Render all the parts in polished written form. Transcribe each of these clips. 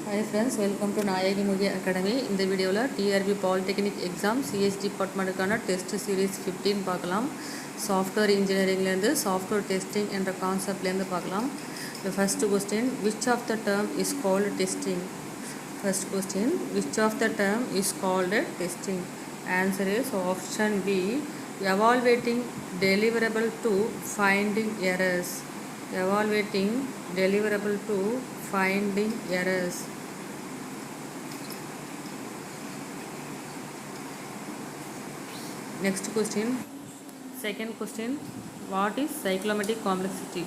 Hi friends, welcome to Nayagi Movie Academy. இந்த வீடியோவில் TRB polytechnic exam CS டிபார்ட்மெண்ட்டுக்கான test series 15 பார்க்கலாம். Software இன்ஜினியரிங்லேருந்து software testing என்ற கான்செப்ட்லேருந்து பார்க்கலாம். The first question, which of the term is called testing? First question, which of the term is called testing? Answer is option B, evaluating deliverable to finding errors. Evaluating deliverable to finding errors. Next question, second question, what is cyclomatic complexity?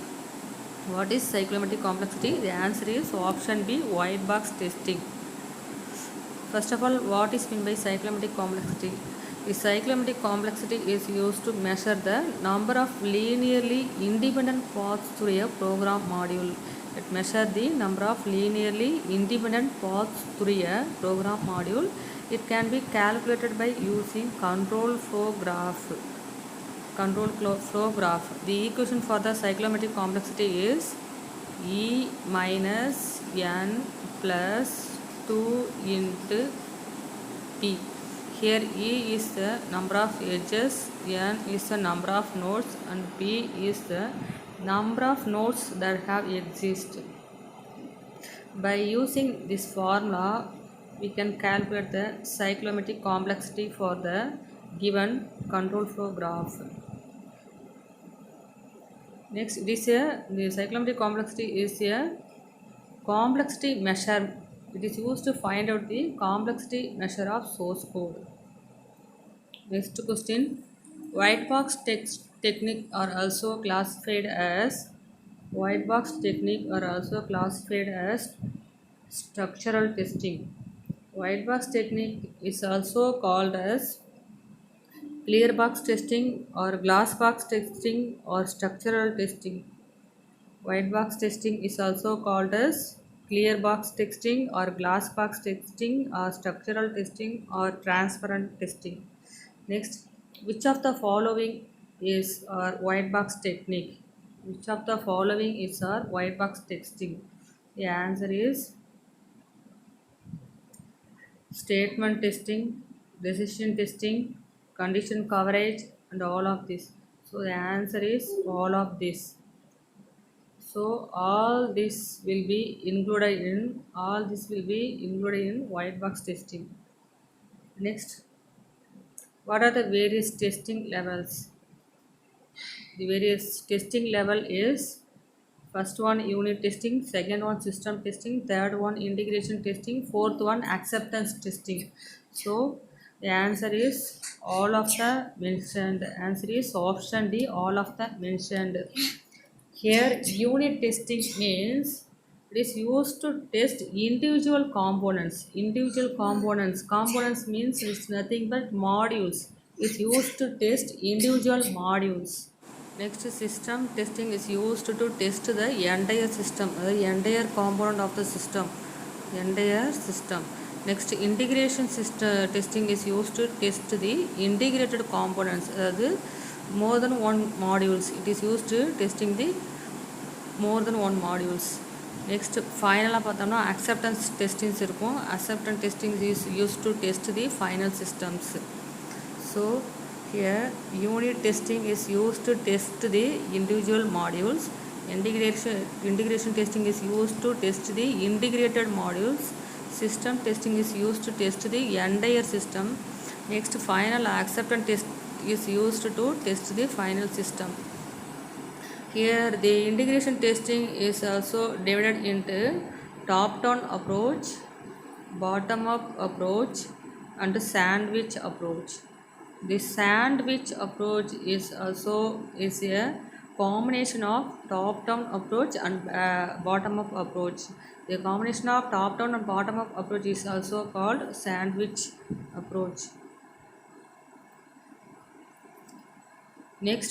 What is cyclomatic complexity? The answer is option B, white box testing. First of all, what is meant by cyclomatic complexity? The cyclomatic complexity is used to measure the number of linearly independent paths through a program module. It measures the number of linearly independent paths through a program module. It can be calculated by using control flow graph. The equation for the cyclomatic complexity is E minus n plus 2 into P. Here E is the number of edges, n is the number of nodes, and P is the number of nodes that have existed. By using this formula, we can calculate the cyclomatic complexity for the given control flow graph. Next, the cyclomatic complexity is a complexity measure. It is used to find out the complexity measure of source code. Next question, white box technique are also classified as structural testing. White box technique is also called as clear box testing or glass box testing or structural testing. White box testing is also called as clear box testing or glass box testing or structural testing or transparent testing. Next, which of the following is our white box technique? Which of the following is our white box testing? The answer is statement testing, decision testing, condition coverage, and all of this. So the answer is all of this. So all this will be included in white box testing. Next, what are the various testing levels? The various testing level is first one unit testing, second one system testing, third one integration testing, fourth one acceptance testing. So the answer is all of the mentioned. The answer is option D, all of the mentioned. Here unit testing means it is used to test individual components. Components means it's nothing but modules. It's used to test individual modules. Next, system testing is used to test the entire system, the entire component of the system. Next, integration testing is used to test the integrated components, more than one modules. It is used to testing the more than one modules. Next, final acceptance testing. Acceptance testing is used to test the final systems. So here unit testing is used to test the individual modules. Integration testing is used to test the integrated modules. System testing is used to test the entire system. Next, final acceptance test is used to test the final system. Here the integration testing is also divided into top-down approach, bottom-up approach, and sandwich approach. The sandwich approach is a combination of top-down approach and bottom-up approach. The combination of top-down and bottom-up approach is also called sandwich approach. Next,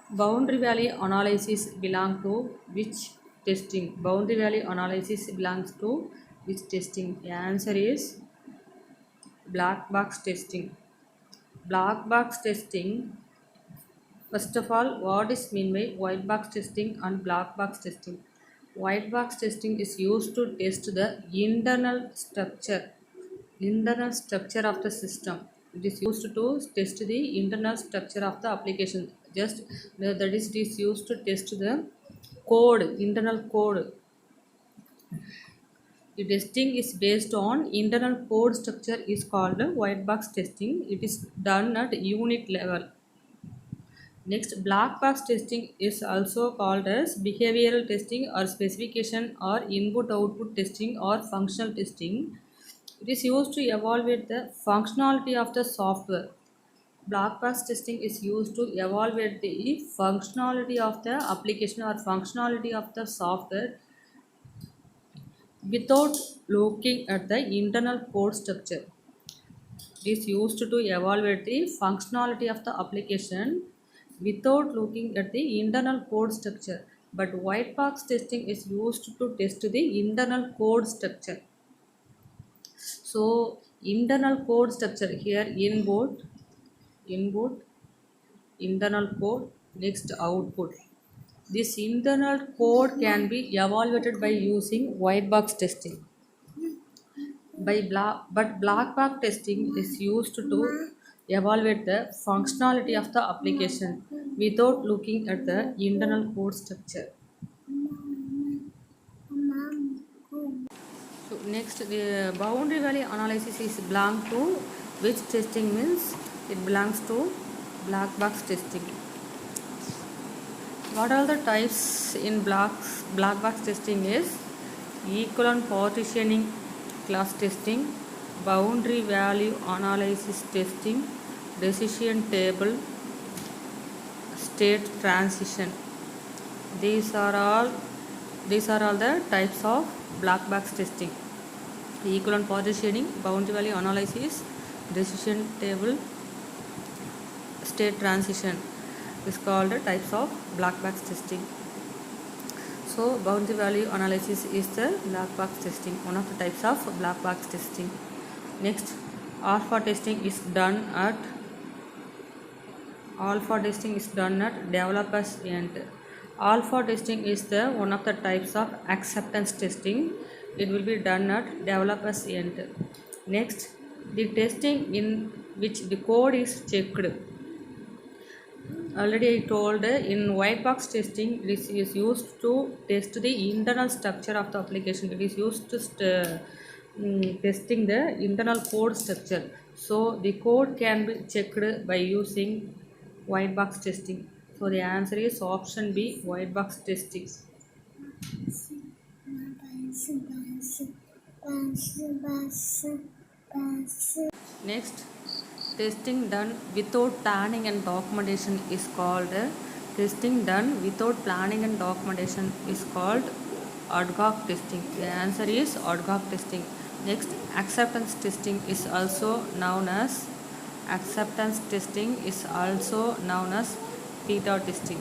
boundary value analysis belong to which testing? Boundary value analysis belongs to which testing? The answer is black box testing. Black box testing. First of all, what is mean by white box testing and black box testing? White box testing is used to test the internal structure of the system. It is used to test the internal structure of the application. Just that is, it is used to test the code, internal code. The testing is based on internal code structure is called white box testing. It is done at unit level. Next, black box testing is also called as behavioral testing or specification or input output testing or functional testing. It is used to evaluate the functionality of the software. Black box testing is used to evaluate the functionality of the application or functionality of the software without looking at the internal code structure. It is used to evaluate the functionality of the application without looking at the internal code structure. But white box testing is used to test the internal code structure. So internal code structure here input, internal code, next output. This internal code can be evaluated by using white box testing. But black box testing is used to evaluate the functionality of the application without looking at the internal code structure. So next, the boundary value analysis is belong to which testing means it belongs to black box testing. What are the types in black box testing is equivalent partitioning class testing, boundary value analysis testing, decision table, state transition. These are all the types of black box testing. Equivalent partitioning, boundary value analysis, decision table, state transition is called the types of black box testing. So boundary value analysis is the black box testing, one of the types of black box testing. Next, alpha testing is done at developers end. Alpha testing is the one of the types of acceptance testing. It will be done at developers end. Next, the testing in which the code is checked. Already I told in white box testing this is used to test the internal structure of the application. It is used to testing the internal code structure. So the code can be checked by using white box testing. So the answer is option B, white box testing. Next, testing done without planning and documentation is called testing done without planning and documentation is called ad hoc testing. The answer is ad hoc testing. Next, acceptance testing is also known as beta testing.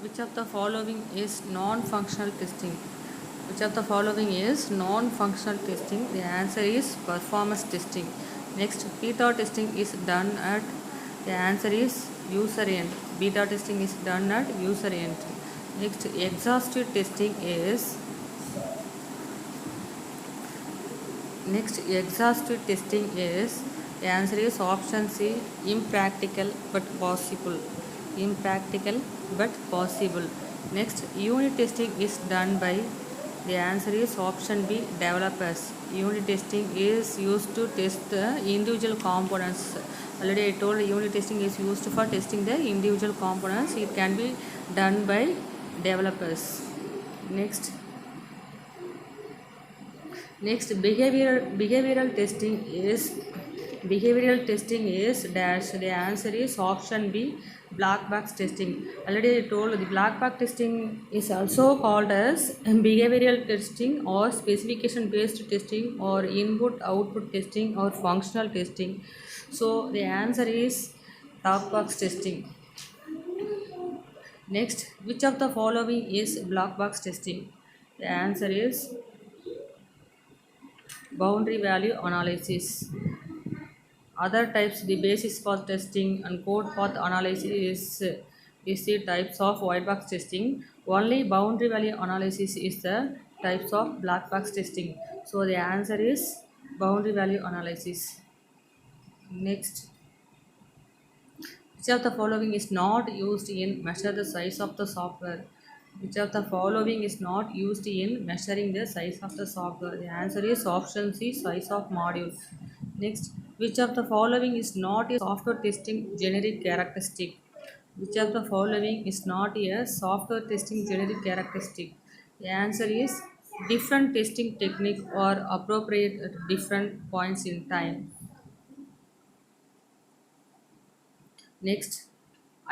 Which of the following is non-functional testing? Which of the following is non-functional testing? The answer is performance testing. Next, beta testing is done at, the answer is user end. Beta testing is done at user end. Next, exhaustive testing is the answer is option C, impractical but possible. Next, unit testing is done by, the answer is option B, developers. Unit testing is used to test the individual components. Already I told unit testing is used for testing the individual components. It can be done by developers. Next, behavioral testing is dash. The answer is option B, black box testing. Already I told the black box testing is also called as behavioral testing or specification based testing or input output testing or functional testing. So the answer is black box testing. Next, which of the following is black box testing? The answer is boundary value analysis. Other types, the basis for testing and code path analysis is is the types of white box testing. Only boundary value analysis is the types of black box testing. So the answer is boundary value analysis. Next, which of the following is not used in measure the size of the software? Which of the following is not used in measuring the size of the software? The answer is option C, size of modules. Next, which of the following is not a software testing generic characteristic? Which of the following is not a software testing generic characteristic? The answer is different testing technique are appropriate at different points in time. Next,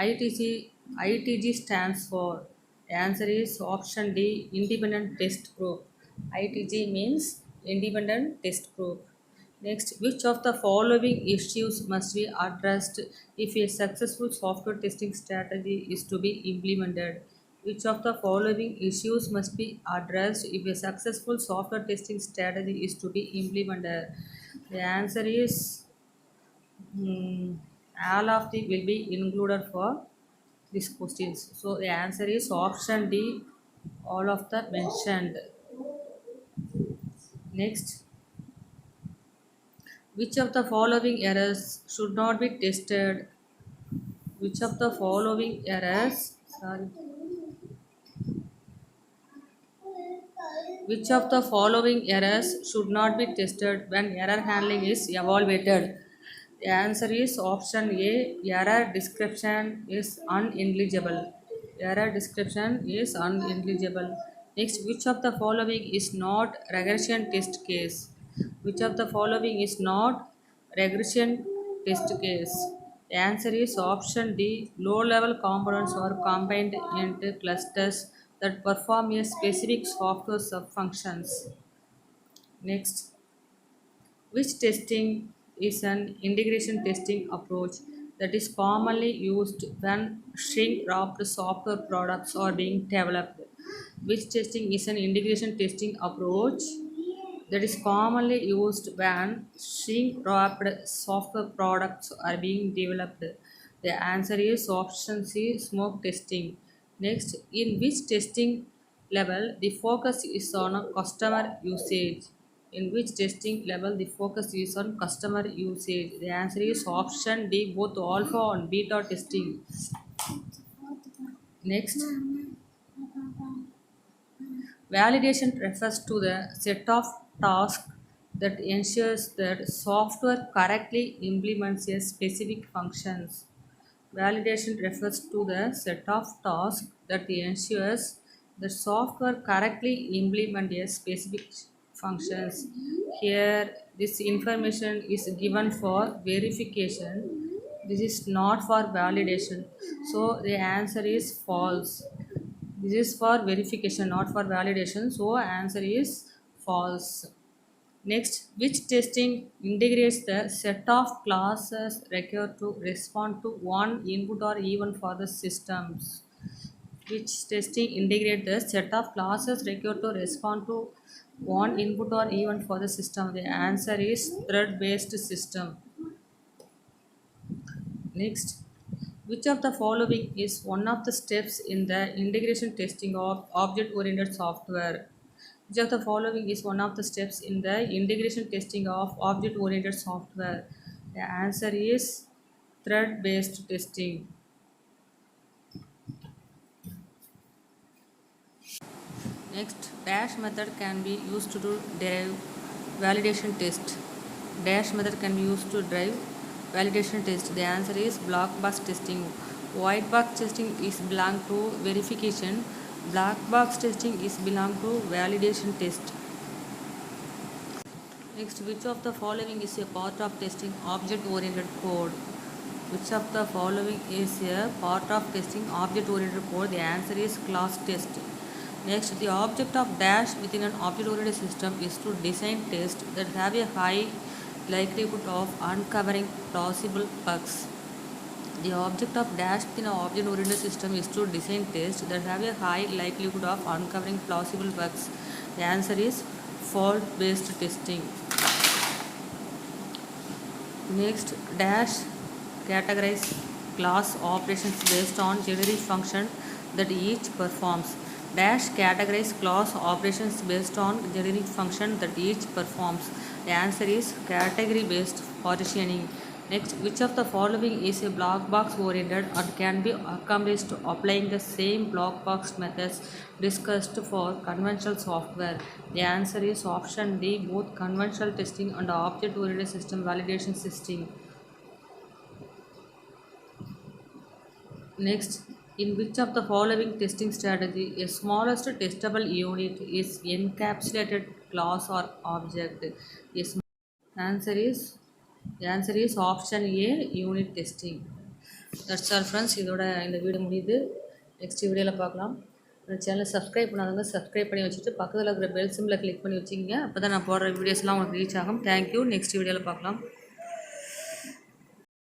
ITG stands for. Answer is option D, Independent Test Group. ITG means Independent Test Group. Next, which of the following issues must be addressed if a successful software testing strategy is to be implemented? Which of the following issues must be addressed if a successful software testing strategy is to be implemented? The answer is all of the will be included for these questions. So the answer is option D, all of the mentioned. Next, which of the following errors should not be tested? Which of the following errors? Sorry. Which of the following errors should not be tested when error handling is evaluated? The answer is option A, error description is unintelligible. Error description is unintelligible. Next, which of the following is not regression test case? Which of the following is not regression test case? The answer is option D. Low-level components are combined into clusters that perform a specific software subfunctions. Next, which testing is an integration testing approach that is commonly used when shrink-wrapped software products are being developed? Which testing is an integration testing approach that is commonly used when shrink-wrapped software products are being developed? The answer is option C, smoke testing. Next, in which testing level the focus is on a customer usage? In which testing level the focus is on customer usage? The answer is option D, both alpha and beta testing. Next, validation refers to the set of tasks that ensures that software correctly implements a specific functions. Validation refers to the set of tasks that ensures the software correctly implement a specific functions. Here, this information is given for verification. This is not for validation. So the answer is false. This is for verification, not for validation. So answer is false. Next, which testing integrates the set of classes required to respond to one input or event for the systems? Which testing integrates the set of classes required to respond to one input or event for the system? The answer is thread-based system. Next, which of the following is one of the steps in the integration testing of object-oriented software? Which of the following is one of the steps in the integration testing of object-oriented software? The answer is thread-based testing. Next, dash method can be used to derive validation test. Dash method can be used to derive validation test. The answer is black box testing. White box testing is belong to verification. Black box testing is belong to validation test. Next, which of the following is a part of testing object-oriented code? Which of the following is a part of testing object-oriented code? The answer is class test. Next, the object of dash within an object-oriented system is to design tests that have a high likelihood of uncovering plausible bugs. The object of dash within an object-oriented system is to design tests that have a high likelihood of uncovering plausible bugs. The answer is fault-based testing. Next, dash categorize class operations based on generic function that each performs. Dash categorize class operations based on generic function that each performs. The answer is category based partitioning. Next, which of the following is a block box oriented and can be accomplished applying the same block box methods discussed for conventional software? The answer is option D, both conventional testing and object oriented system validation testing. Next, in which of the following testing strategy a smallest testable unit is encapsulated class or object? Yes, answer is option A, unit testing. That's all friends. இதோட இந்த video முடியுது. Next வீடியோவில் பார்க்கலாம். இந்த சேனலை subscribe பண்ணாதவங்க subscribe பண்ணி வச்சுட்டு பக்கத்தில் இருக்கிற பெல் சிம்பிளை கிளிக் பண்ணி வச்சிங்க. அப்போ தான் நான் போடுற வீடியோஸ்லாம் உங்களுக்கு ரீச் ஆகும். தேங்க்யூ. நெக்ஸ்ட் வீடியோவில் பார்க்கலாம்.